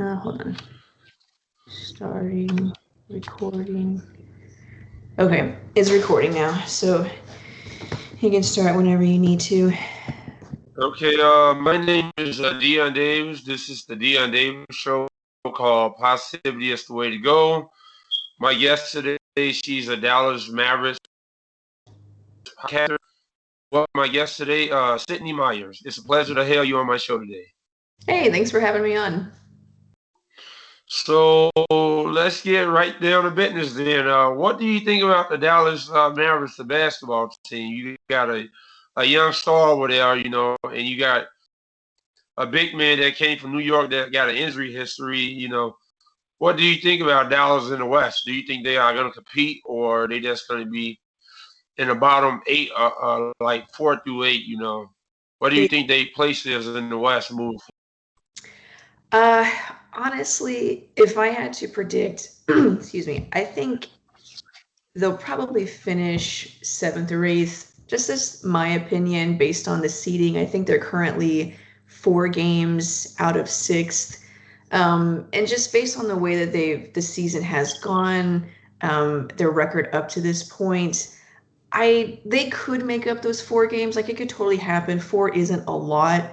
Hold on. Starting recording. Okay, it's recording now, so you can start whenever you need to. Okay, my name is Dion Davis. This is the Dion Davis show called Positivity is the Way to Go. My guest today, she's a Dallas Mavericks podcaster. Well, my guest today, Sydney Myers. It's a pleasure to have you on my show today. Hey, thanks for having me on. So let's get right down to business then. What do you think about the Dallas Mavericks, the basketball team? You got a young star over there, and you got a big man that came from New York that got an injury history. What do you think about Dallas in the West? Do you think they are going to compete, or are they just going to be in the bottom eight, like 4 through 8? What do you Yeah. think they places in the West move? Uh, Honestly, if I had to predict, excuse me, I think they'll probably finish seventh or eighth. Just as my opinion, based on the seeding, I think they're currently 4 games out of sixth. And just based on the way that the season has gone, their record up to this point, they could make up those 4 games. Like it could totally happen. Four isn't a lot.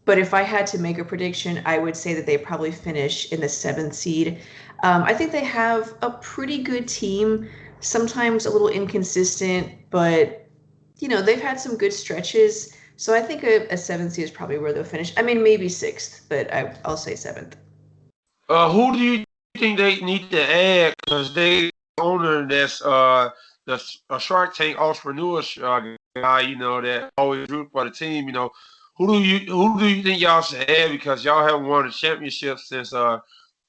But if I had to make a prediction, I would say that they probably finish in the seventh seed. I think they have a pretty good team, sometimes a little inconsistent, but they've had some good stretches. So I think a seventh seed is probably where they'll finish. I mean, maybe sixth, but I'll say seventh. Who do you think they need to add? Because they owner that's a Shark Tank entrepreneur guy, that always root for the team. Who do you think y'all should add? Because y'all haven't won a championship since Dirk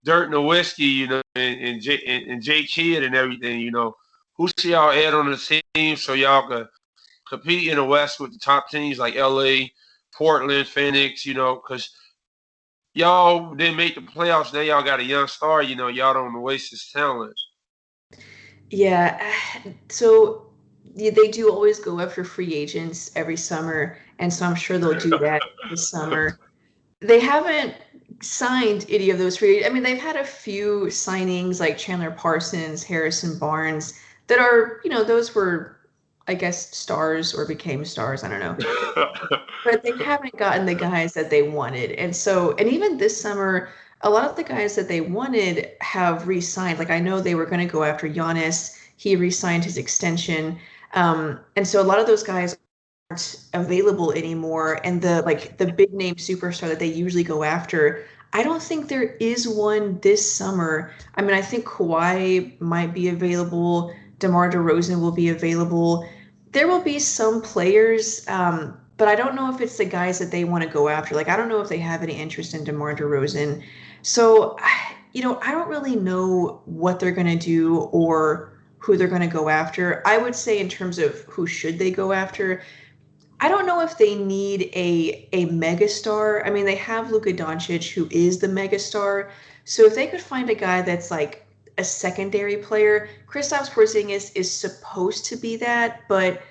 Nowitzki, and Jay Kidd and everything. Who should y'all add on the team so y'all can compete in the West with the top teams like LA, Portland, Phoenix? Because y'all didn't make the playoffs. Now y'all got a young star. Y'all don't waste his talent. Yeah. So they do always go after free agents every summer, and so I'm sure they'll do that this summer. They haven't signed any of those free. I mean, they've had a few signings like Chandler Parsons, Harrison Barnes that are, those were, I guess, stars or became stars. I don't know. But they haven't gotten the guys that they wanted. And so, and even this summer, a lot of the guys that they wanted have re-signed. Like I know they were going to go after Giannis. He re-signed his extension. And so a lot of those guys aren't available anymore. And the big name superstar that they usually go after, I don't think there is one this summer. I mean, I think Kawhi might be available. DeMar DeRozan will be available. There will be some players, but I don't know if it's the guys that they want to go after. Like, I don't know if they have any interest in DeMar DeRozan. So, I don't really know what they're going to do or who they're going to go after. I would say in terms of who should they go after, I don't know if they need a megastar. I mean, they have Luka Doncic, who is the megastar. So if they could find a guy that's like a secondary player, Kristaps Porzingis is supposed to be that, but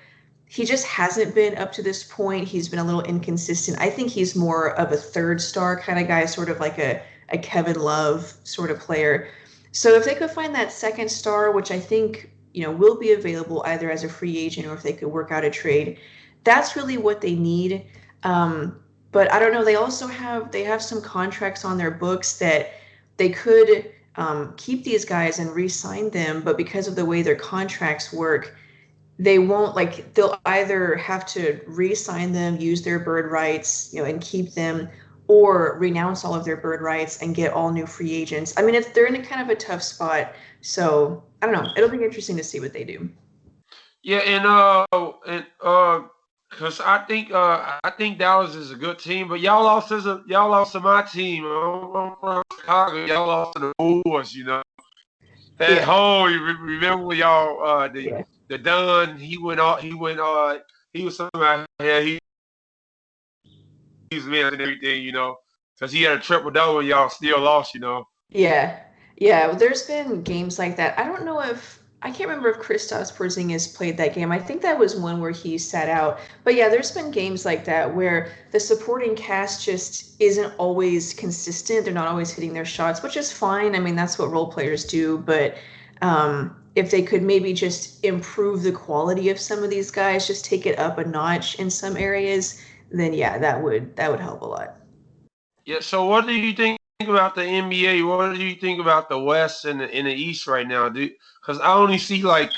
he just hasn't been up to this point. He's been a little inconsistent. I think he's more of a third star kind of guy, sort of like a Kevin Love sort of player. So if they could find that second star, which I think, will be available either as a free agent or if they could work out a trade, that's really what they need. But I don't know. They have some contracts on their books that they could keep these guys and re-sign them, but because of the way their contracts work, they won't, like, they'll either have to re-sign them, use their bird rights, and keep them, or renounce all of their bird rights and get all new free agents. I mean, they're in a kind of a tough spot. So I don't know. It'll be interesting to see what they do. Yeah, cause I think Dallas is a good team, but y'all lost to my team. I'm from Chicago. Y'all lost to the Bulls. At Yeah. home. You remember when y'all Yeah. the Don, he was somebody here. He was man and everything. Cause he had a triple double and y'all still lost. Yeah. Yeah. Well, there's been games like that. I don't know if I can't remember if Kristaps Porzingis played that game. I think that was one where he sat out. But yeah, there's been games like that where the supporting cast just isn't always consistent. They're not always hitting their shots, which is fine. I mean, that's what role players do. But if they could maybe just improve the quality of some of these guys, just take it up a notch in some areas, then yeah, that would help a lot. Yeah. So what do you think about the NBA? What do you think about the West and the East right now? Because I only see like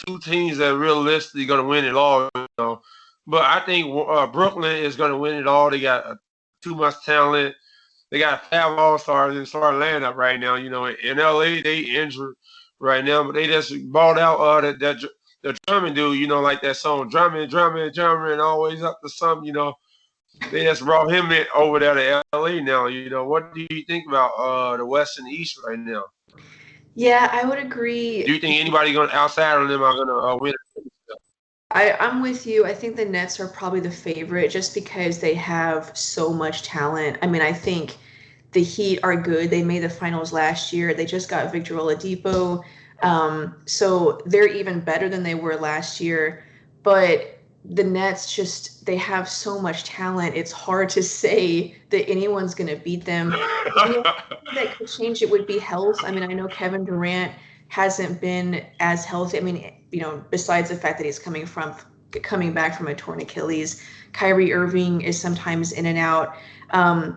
two teams that are realistically going to win it all. You know, but I think Brooklyn is going to win it all. They got too much talent. They got 5 All-Stars in starting lineup right now. You know, in LA they injured right now, but they just bought out the Drummond dude. You know, like that song Drummond, Drummond, Drummond, always up to something. You know, they just brought him in over there to LA now. You know, what do you think about the West and the East right now? Yeah, I would Do agree. you think anybody going outside of them are going to win? I'm with you. I think the Nets are probably the favorite just because they have so much talent. I mean, I think the Heat are good. They made the finals last year. They just got Victor Oladipo. So they're even better than they were last year. But the Nets just, they have so much talent. It's hard to say that anyone's going to beat them. The only thing that could change it would be health. I mean, I know Kevin Durant hasn't been as healthy. I mean, besides the fact that he's coming back from a torn Achilles, Kyrie Irving is sometimes in and out.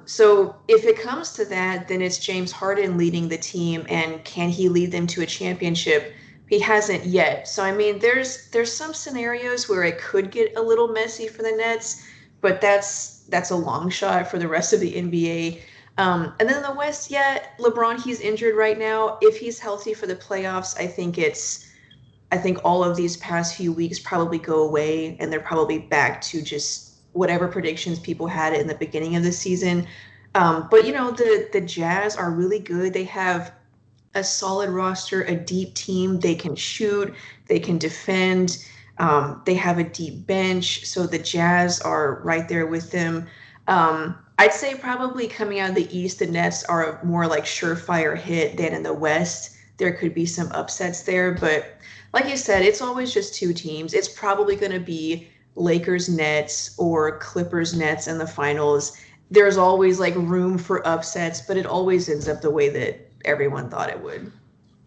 So if it comes to that, then it's James Harden leading the team, and can he lead them to a championship? He hasn't yet. So I mean, there's some scenarios where it could get a little messy for the Nets, but that's a long shot for the rest of the NBA. And then in the West, yeah, LeBron, he's injured right now. If he's healthy for the playoffs, I think all of these past few weeks probably go away and they're probably back to just whatever predictions people had in the beginning of the season. But the Jazz are really good. They have a solid roster, a deep team. They can shoot, they can defend. They have a deep bench, so the Jazz are right there with them. I'd say probably coming out of the East, the Nets are a more like surefire hit than in the West. There could be some upsets there, but like you said, it's always just two teams. It's probably going to be Lakers Nets or Clippers Nets in the finals. There's always like room for upsets, but it always ends up the way that everyone thought it would.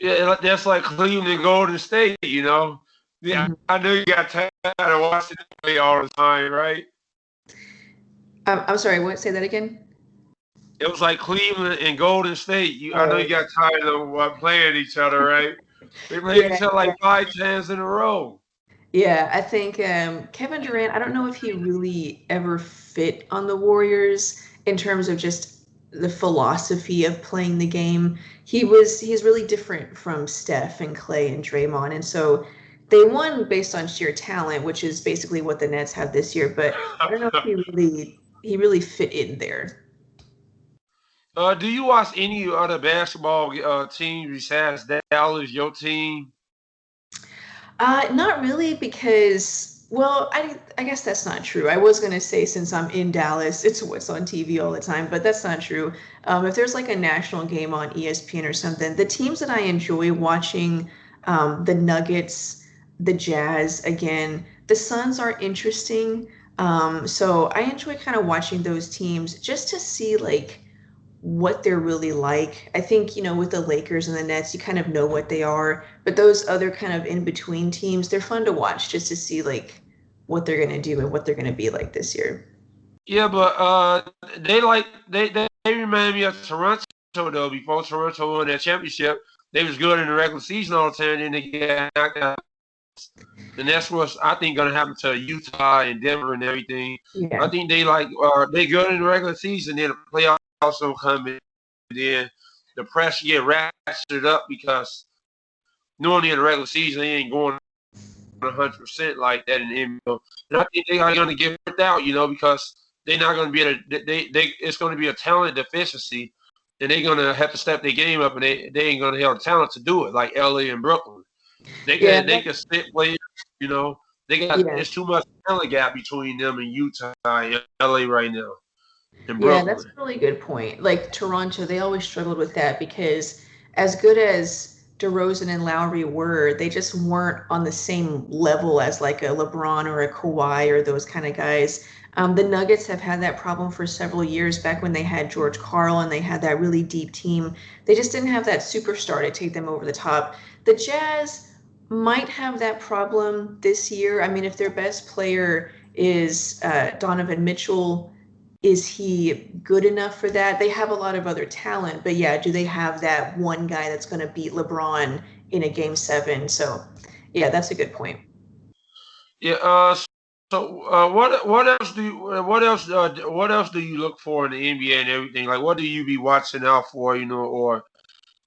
Yeah, that's like Cleveland and Golden State. You know, yeah, Mhm. I know you got tired of watching them play all the time, right? I'm sorry, what? Say that again? It was like Cleveland and Golden State. I know Oh, you got tired of playing each other, right? They played yeah. each other like 5 times in a row. Yeah, I think Kevin Durant, I don't know if he really ever fit on the Warriors in terms of just the philosophy of playing the game. He's really different from Steph and Clay and Draymond. And so they won based on sheer talent, which is basically what the Nets have this year, but I don't know if he really fit in there. Do you watch any other basketball teams besides Dallas, your team? Not really because, well, I guess that's not true. I was gonna say since I'm in Dallas, it's what's on TV all the time, but that's not true. If there's like a national game on ESPN or something, the teams that I enjoy watching, the Nuggets, the Jazz, again, the Suns are interesting. So I enjoy kind of watching those teams just to see like what they're really like. I think, with the Lakers and the Nets, you kind of know what they are, but those other kind of in between teams, they're fun to watch just to see like what they're going to do and what they're going to be like this year. Yeah, but they remind me of Toronto though. Before Toronto won that championship, they was good in the regular season all the time, and then they got knocked out. And that's what's I think gonna happen to Utah and Denver and everything. I Yeah. think they good in the regular season, then the playoffs will come in, and then the pressure get ratcheted up because normally in the regular season they ain't going 100% like that in the NBA. And I think they are going to get worked out, because they're not going to be able to, it's going to be a talent deficiency, and they're going to have to step their game up, and they ain't going to have the talent to do it like LA and Brooklyn. They Yeah, can they can sit players, you know. yeah. It's too much talent gap between them and Utah and LA right now and Yeah, that's Brooklyn. a really good point. Like Toronto, they always struggled with that because as good as DeRozan and Lowry were. They just weren't on the same level as like a LeBron or a Kawhi or those kind of guys. The Nuggets have had that problem for several years back when they had George Karl and they had that really deep team. They just didn't have that superstar to take them over the top. The Jazz might have that problem this year. I mean, if their best player is Donovan Mitchell, is he good enough for that? They have a lot of other talent, but yeah, do they have that one guy that's going to beat LeBron in a game 7? So, yeah, that's a good point. Yeah. So what else do you look for in the NBA and everything? Like, what do you be watching out for? Or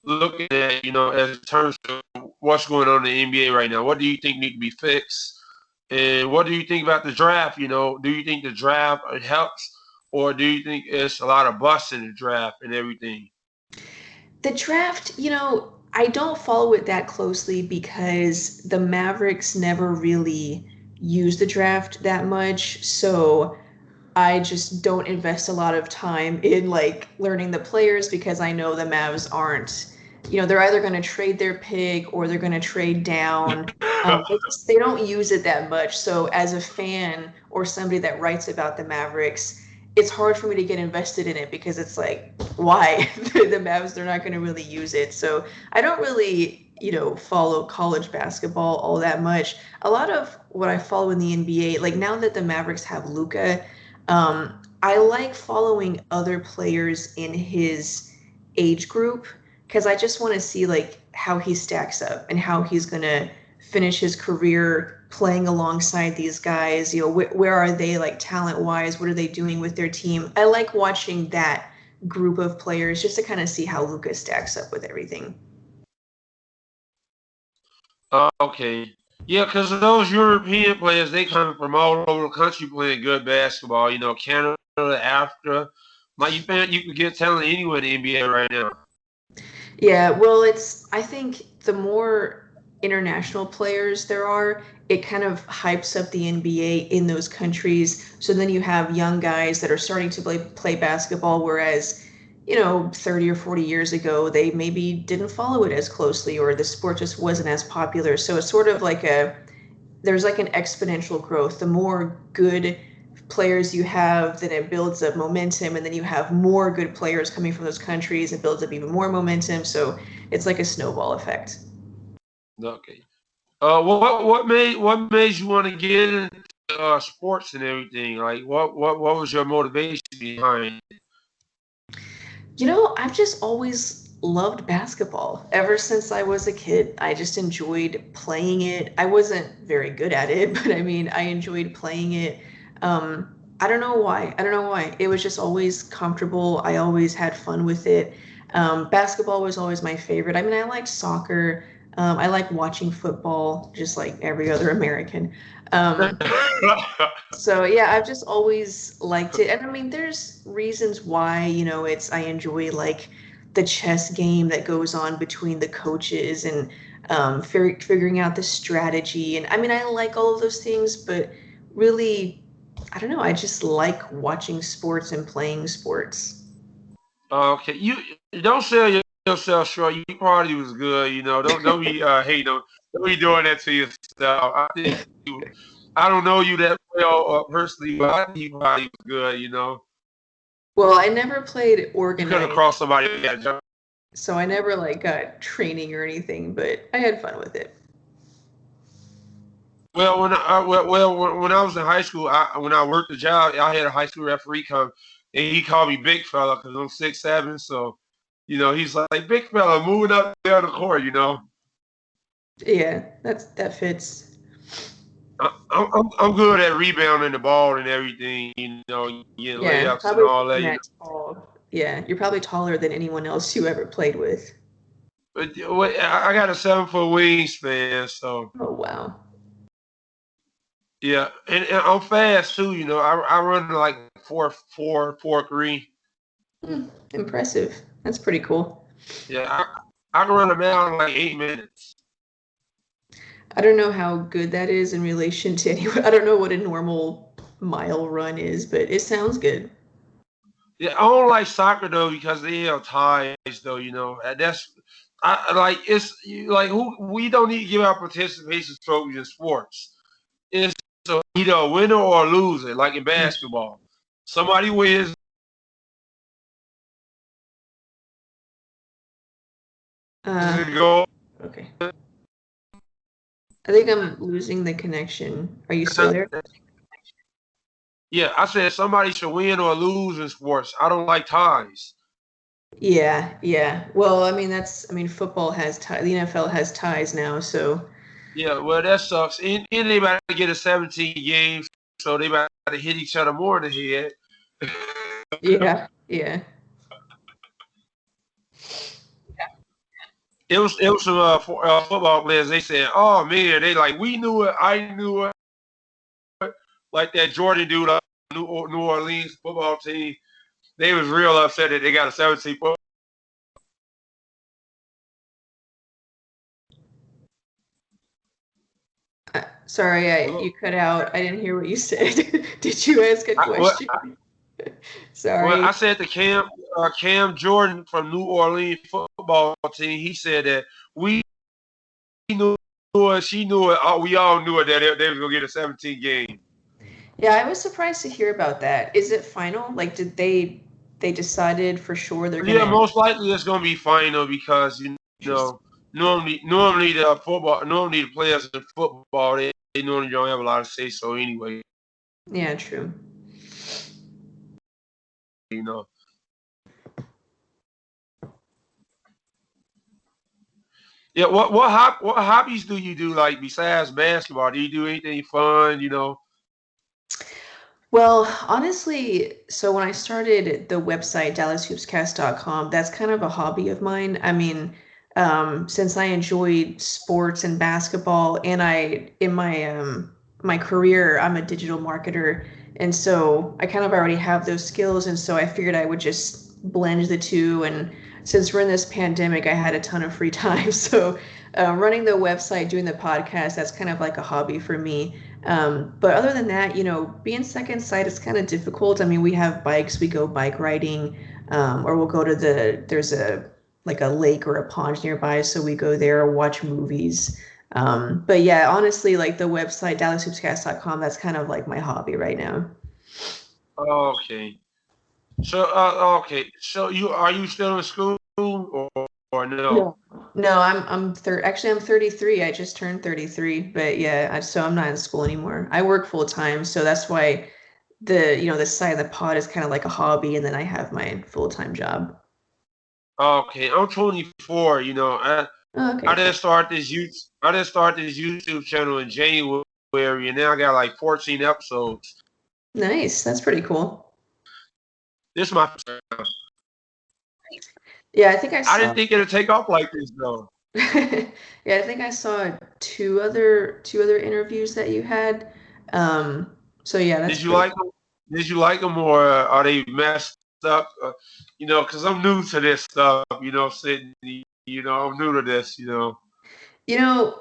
looking at, as terms of what's going on in the NBA right now? What do you think need to be fixed? And what do you think about the draft? Do you think the draft helps, or do you think it's a lot of busts in the draft and everything? The draft, I don't follow it that closely because the Mavericks never really use the draft that much. So I just don't invest a lot of time in like learning the players because I know the Mavs aren't, they're either going to trade their pick or they're going to trade down. They don't use it that much. So as a fan or somebody that writes about the Mavericks, it's hard for me to get invested in it because it's like, why? The Mavs, they're not going to really use it. So I don't really, follow college basketball all that much. A lot of what I follow in the NBA, like now that the Mavericks have Luka, I like following other players in his age group because I just want to see like how he stacks up and how he's gonna finish his career playing alongside these guys. Where are they like talent wise? What are they doing with their team? I like watching that group of players just to kind of see how Lucas stacks up with everything. Okay. Yeah, because those European players, they come from all over the country playing good basketball. Canada, Africa. Like you can get talent anywhere in the NBA right now. Yeah, well, I think the more international players there are, it kind of hypes up the NBA in those countries. So then you have young guys that are starting to play basketball, whereas, 30 or 40 years ago, they maybe didn't follow it as closely or the sport just wasn't as popular. So it's sort of like there's like an exponential growth. The more good players you have, then it builds up momentum, and then you have more good players coming from those countries, it builds up even more momentum. So it's like a snowball effect. Okay. What made you want to get into sports and everything? Like, what was your motivation behind it? I've just always loved basketball. Ever since I was a kid, I just enjoyed playing it. I wasn't very good at it, but I mean, I enjoyed playing it. I don't know why. I don't know why. It was just always comfortable. I always had fun with it. Basketball was always my favorite. I mean, I liked soccer. I like watching football, just like every other American. Um, so yeah, I've just always liked it. And I mean, there's reasons why, I enjoy like the chess game that goes on between the coaches and figuring out the strategy. And I mean, I like all of those things, but really, I don't know. I just like watching sports and playing sports. Okay, you don't sell yourself short. You party was good. Don't be hating. Don't be doing that to yourself. I think I don't know you that well personally, but I think you party was good. Well, I never played You could have organized, crossed somebody that jump. so I never like got training or anything, but I had fun with it. Well, when I was in high school, when I worked the job, I had a high school referee come, and he called me big fella because I'm 6'7". So, he's like big fella moving up there the court. Yeah, that fits. I'm good at rebounding the ball and everything. Getting Yeah, layups and probably all that. being that tall. Yeah, you're probably taller than anyone else you ever played with. But I got a 7 foot wingspan, so Oh, wow. yeah, and I'm fast too. I run like 4.4, 4.3. Impressive. That's pretty cool. Yeah, I can run a mile in like 8 minutes. I don't know how good that is in relation to anyone. I don't know what a normal mile run is, but it sounds good. Yeah, I don't like soccer though because they have ties though. That's I like it's like who we don't need to give out participation trophies in sports. It's either a winner or a loser, like in basketball. Somebody wins. Go. Okay. I think I'm losing the connection. Are you still there? Yeah, I said somebody should win or lose in sports. I don't like ties. Yeah, yeah. Well, I mean football has ties. The NFL has ties now, so Yeah, well that sucks. And they about to get a 17 games, so they about to hit each other more in the head. yeah, yeah. It was some football players. They said, "Oh man," they like we knew it. I knew it. Like that Jordan dude, New Orleans football team. They was real upset that they got a 17 foot. Sorry, you cut out. I didn't hear what you said. Did you ask a question? Sorry. I said to Cam Jordan from New Orleans football team. He said that we knew it, she knew it. We all knew it that they was gonna get a 17 game. Yeah, I was surprised to hear about that. Is it final? Like, did they decided for sure they're Yeah, gonna? most likely it's gonna be final because you know normally the players in football they normally don't have a lot of say so anyway. Yeah, true. You know. Yeah, what hobbies do you do like besides basketball? Do you do anything fun? You know. Well, honestly, so when I started the website DallasHoopsCast.com, that's kind of a hobby of mine. I mean, since I enjoyed sports and basketball, and I in my career, I'm a digital marketer, and so I kind of already have those skills, and so I figured I would just blend the two. And since we're in this pandemic, I had a ton of free time, so running the website, doing the podcast, that's kind of like a hobby for me. But other than that, being second sight is kind of difficult. I mean, we have bikes, we go bike riding, or we'll go to there's a like a lake or a pond nearby, so we go there, watch movies. But yeah, honestly, like the website DallasHoopsCast.com, that's kind of like my hobby right now. Okay. So okay. So you still in school or no? No. No, actually I'm 33. I just turned 33, but yeah, so I'm not in school anymore. I work full time, so that's why the side of the pod is kind of like a hobby, and then I have my full-time job. Okay, I'm 24. You know, Oh, okay, I cool. didn't start this YouTube channel in January, and now I got like 14 episodes. Nice. That's pretty cool. This is my. Yeah, I think I I didn't saw. think it'd take off like this though. Yeah, I think I saw two other interviews that you had. So yeah, that's Did you pretty. like them? Did you like them, or are they messed up? You know, because I'm new to this stuff. You know, Sydney. You know, I'm new to this. You know.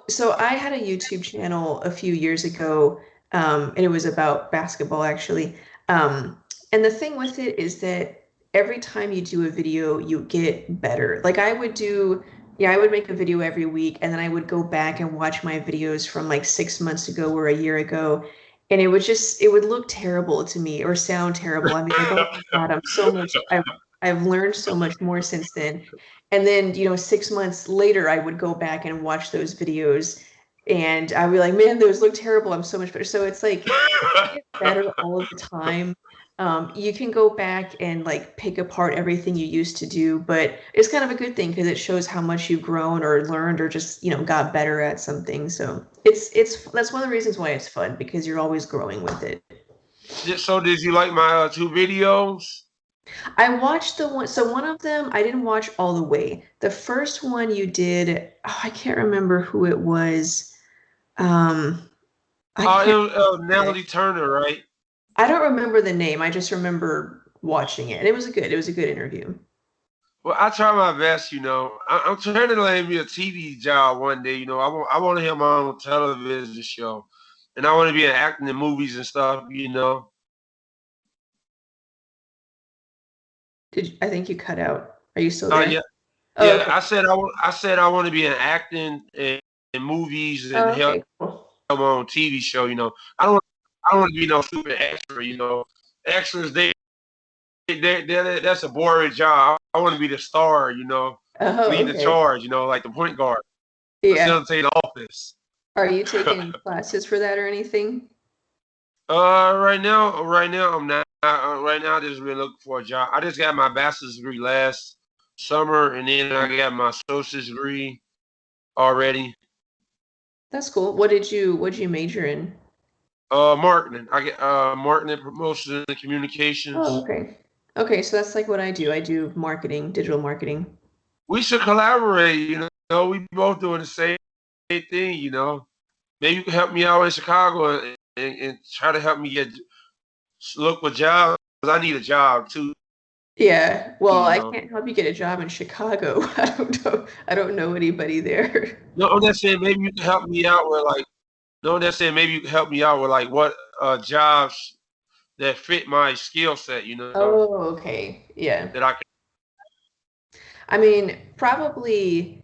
So I had a YouTube channel a few years ago, and it was about basketball actually. And the thing with it is that every time you do a video, you get better. Like yeah, I would make a video every week, and then I would go back and watch my videos from like 6 months ago or a year ago, and it would look terrible to me or sound terrible. I'd be like, oh my God, I've learned so much more since then. And then, 6 months later, I would go back and watch those videos and I'd be like, man, those look terrible. I'm so much better. So it's like you get better all of the time. You can go back and like pick apart everything you used to do, but it's kind of a good thing because it shows how much you've grown or learned or just, got better at something. So that's one of the reasons why it's fun because you're always growing with it. So did you like my two videos? I watched the one, so one of them I didn't watch all the way. The first one you did, oh, I can't remember who it was. Um, I It can't. was Natalie Turner, right? I don't remember the name. I just remember watching it, and it was a good interview. Well, I try my best. You know, I'm trying to land me a TV job one day. You know, I want to have my own television show, and I want to be acting in movies and stuff. You know. I think you cut out. Are you still there? Yeah. Oh, Yeah, okay. I said I want to be an acting in movies and Oh, help okay, cool. them on TV show. You know, I don't want to be no super extra. You know, extras that's a boring job. I want to be the star. You know, Oh, leading the okay. charge. You know, like the point guard, Yeah. facilitating the offense. Are you taking any classes for that or anything? Right now, I'm not. Right now, I just been looking for a job. I just got my bachelor's degree last summer, and then I got my associate's degree already. That's cool. What did you major in? Marketing. I get marketing, promotion, and Oh, communications. okay. Okay, so that's like what I do. I do marketing, digital marketing. We should collaborate. You know, we both doing the same thing. You know, maybe you can help me out in Chicago and try to help me look for jobs. I need a job too. Yeah. Well, You I know. can't help you get a job in Chicago. I don't know. I don't know anybody there. No, I'm not saying maybe you can help me out with like. No, I'm not saying maybe you can help me out with like what jobs that fit my skill set. You know, Oh, okay. Yeah. that I can. I mean, probably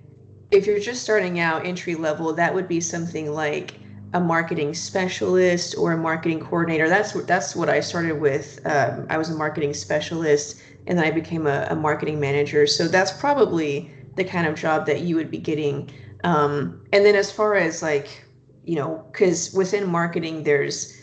if you're just starting out entry level, that would be something like a marketing specialist or a marketing coordinator. That's what I started with. I was a marketing specialist, and then I became a marketing manager. So that's probably the kind of job that you would be getting. And then as far as like, because within marketing, there's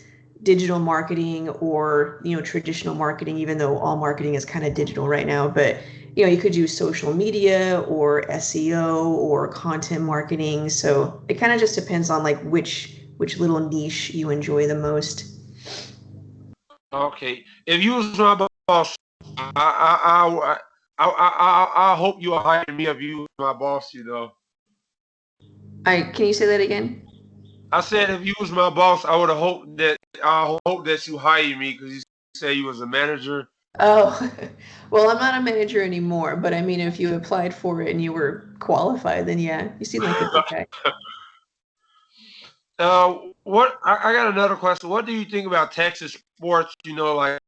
digital marketing or traditional marketing, even though all marketing is kind of digital right now. But you could do social media or SEO or content marketing. So it kind of just depends on like which little niche you enjoy the most. Okay, if you was my boss, I hope you'll hire me if you was my boss. You know, I Can you say that again? I said if you was my boss, I hope that you hire me because you say you was a manager. Oh, well, I'm not a manager anymore, but I mean, if you applied for it and you were qualified, then yeah, you seem like a good guy. What I got another question. What do you think about Texas sports? You know, like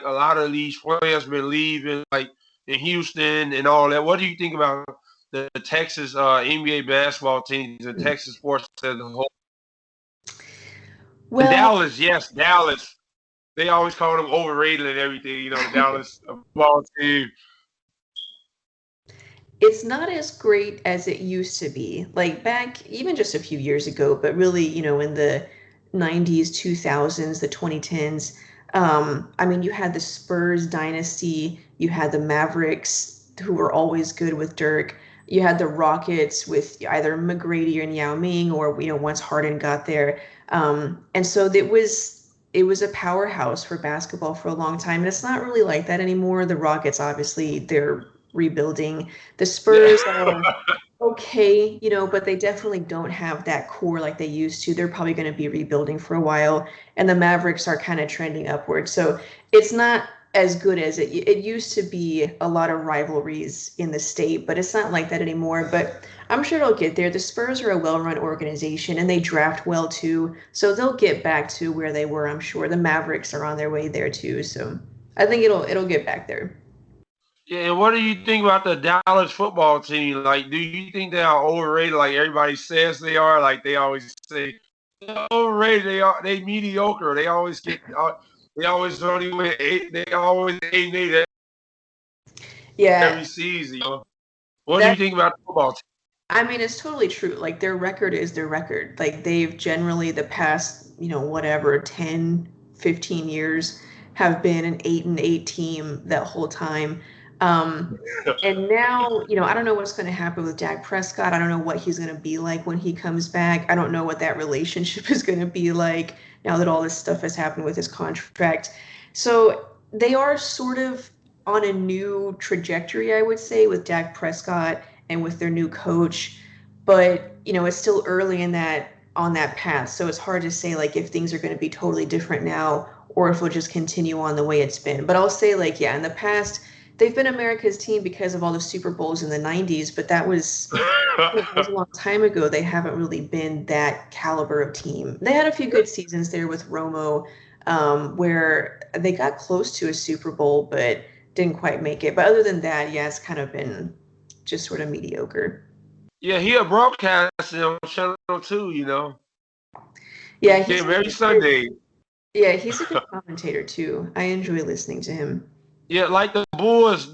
a lot of these players been leaving, like in Houston and all that. What do you think about the Texas NBA basketball teams and Texas sports as a whole? And Well, Dallas, yes, Dallas. They always call them overrated and everything. You know, the Dallas ball team. it's not as great as it used to be. Like back even just a few years ago, but really, in the 90s, 2000s, the 2010s. I mean, you had the Spurs dynasty, you had the Mavericks who were always good with Dirk. You had the Rockets with either McGrady or Yao Ming, or once Harden got there. And so it was a powerhouse for basketball for a long time. And it's not really like that anymore. The Rockets, obviously, they're rebuilding. The Yeah. Spurs are okay, but they definitely don't have that core like they used to. They're probably going to be rebuilding for a while, and the Mavericks are kind of trending upward. So it's not as good as it used to be. A lot of rivalries in the state, but it's not like that anymore. But I'm sure it'll get there. The Spurs are a well-run organization, and they draft well too, so they'll get back to where they were. I'm sure the Mavericks are on their way there too. So I think it'll get back there. Yeah, and what do you think about the Dallas football team? Like, do you think they are overrated? Like everybody says they are. Like they always say they're overrated. They mediocre. They always only win eight. They always 8-8 Yeah, every season. You know? What do you that think about the football team? I mean, it's totally true. Like their record is their record. Like they've generally the past, whatever, 10, 15 years have been an 8-8 team that whole time. Um, and now, I don't know what's going to happen with Dak Prescott. I don't know what he's going to be like when he comes back. I don't know what that relationship is going to be like now that all this stuff has happened with his contract. So they are sort of on a new trajectory, I would say, with Dak Prescott and with their new coach. But, it's still early in that on that path. So it's hard to say like if things are going to be totally different now or if we'll just continue on the way it's been. But I'll say like, yeah, in the past, they've been America's team because of all the Super Bowls in the 90s, but that was a long time ago. They haven't really been that caliber of team. They had a few good seasons there with Romo, where they got close to a Super Bowl, but didn't quite make it. But other than that, yeah, it's kind of been just sort of mediocre. Yeah, he a broadcaster on Channel 2, you know. Yeah, Yeah, he's a every good, Sunday. yeah, he's a good commentator too. I enjoy listening to him. Yeah, like the Bulls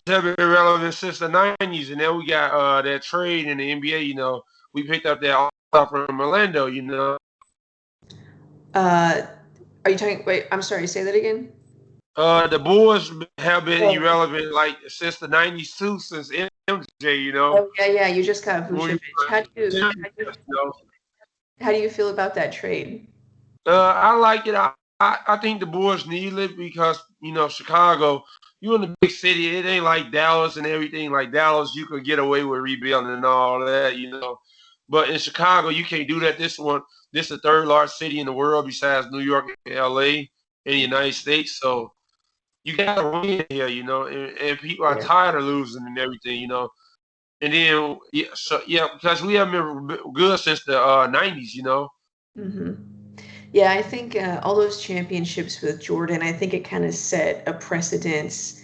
have been relevant since the '90s, and then we got that trade in the NBA. You know, we picked up that all from Orlando. You know, Uh, are you talking? Wait, I'm sorry. Say that again. the Bulls have been Oh, irrelevant like since the '90s too, since MJ. You know, oh yeah, yeah. You just got when we Vucevic. How do you feel about that trade? I like it. I think the Bulls need it because you know Chicago. You in the big city, it ain't like Dallas and everything. Like Dallas, you could get away with rebuilding and all that, you know. But in Chicago, you can't do that. This is the third largest city in the world besides New York and LA in the United States. So you gotta win here, you know. And people are Yeah. tired of losing and everything, you know. And then yeah, because we haven't been good since the '90s, you know. hmm Yeah, I think all those championships with Jordan, I think it kind of set a precedence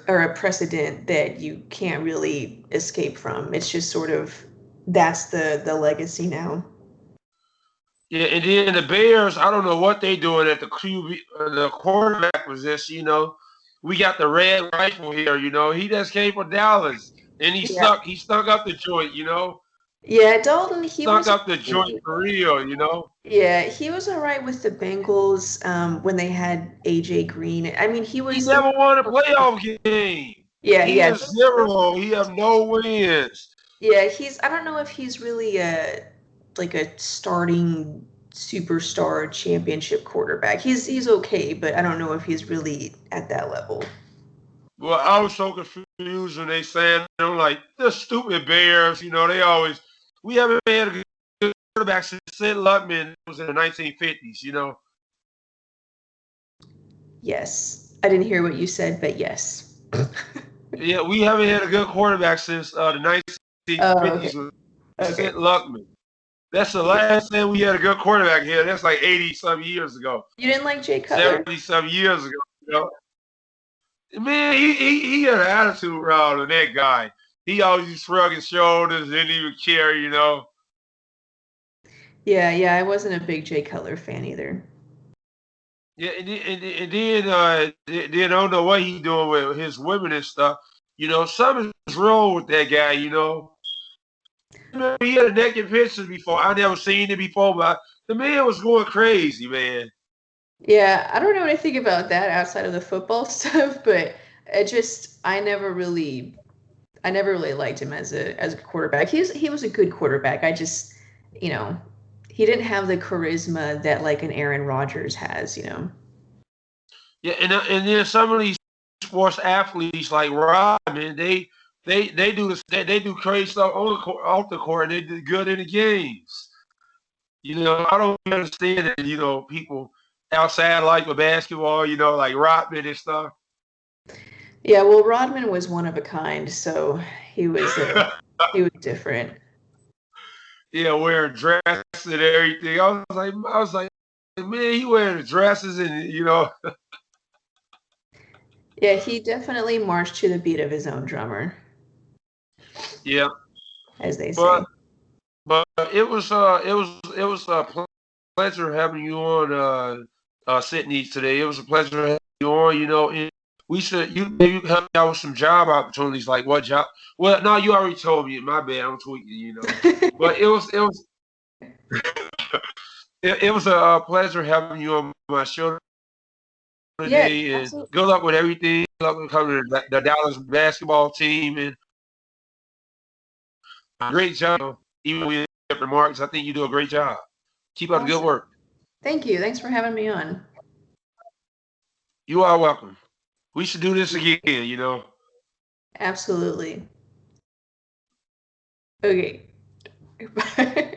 or a precedent that you can't really escape from. It's just sort of that's the legacy now. Yeah, and then the Bears, I don't know what they doing at the QB, the quarterback position. You know, we got the red rifle here. You know, he just came from Dallas, and he Yeah. stuck. He stunk up the joint. You know, Yeah, Dalton, he stunk was up the joint for real. You know, yeah, he was all right with the Bengals when they had AJ Green. I mean, he he was never won a playoff game. yeah, He yeah. is zero. He have no wins. Yeah, he's I don't know if he's really a like a starting superstar championship quarterback. He's okay, but I don't know if he's really at that level. Well, I was so confused when they saying I'm like the stupid Bears. You know, they always we haven't had a good quarterback since Sid Luckman was in the 1950s. You know. Yes. I didn't hear what you said, but yes. Yeah, we haven't had a good quarterback since the Oh, okay. 1950s with Okay. Sid Luckman. That's the last time we had a good quarterback here. That's like 80 some years ago, You didn't like Jay Cutler? 70 some years ago. You know, man, he had an attitude around than that guy. He always just shrug his shoulders, didn't even care. You know. Yeah, yeah, I wasn't a big Jay Cutler fan either. Yeah, and then I don't know what he doing with his women and stuff. You know, something's wrong with that guy. You know, he had a naked pictures before. I never seen it before, but the man was going crazy, man. Yeah, I don't know anything about that outside of the football stuff, but it just I never really liked him as a quarterback. He was a good quarterback. I just, you know, he didn't have the charisma that like an Aaron Rodgers has, you know. Yeah, and then some of these sports athletes like Rodman, they do this they do crazy stuff on the court, off the court, and they do good in the games. You know, I don't understand that. You know, people outside like with basketball, you know, like Rodman and stuff. Yeah, well, Rodman was one of a kind, so he was he was different. Yeah, wearing dresses and everything. I was like, man, he wearing dresses and you know, Yeah, he definitely marched to the beat of his own drummer, yeah. as they But say. but it was a pleasure having you on, Sydney today. It was a pleasure having you on. You know, and we should you help me out with some job opportunities. Like what job? Well, no, you already told me. My bad. I'm tweaking. You know, but it was a pleasure having you on my show Yeah, today, and absolutely. good luck with everything. Good luck with coming to the Dallas basketball team, and great job. Even with your remarks, I think you do a great job. Keep up the good Awesome. work. Thank you. Thanks for having me on. You are welcome. We should do this again. You know. Absolutely. Okay. Bye.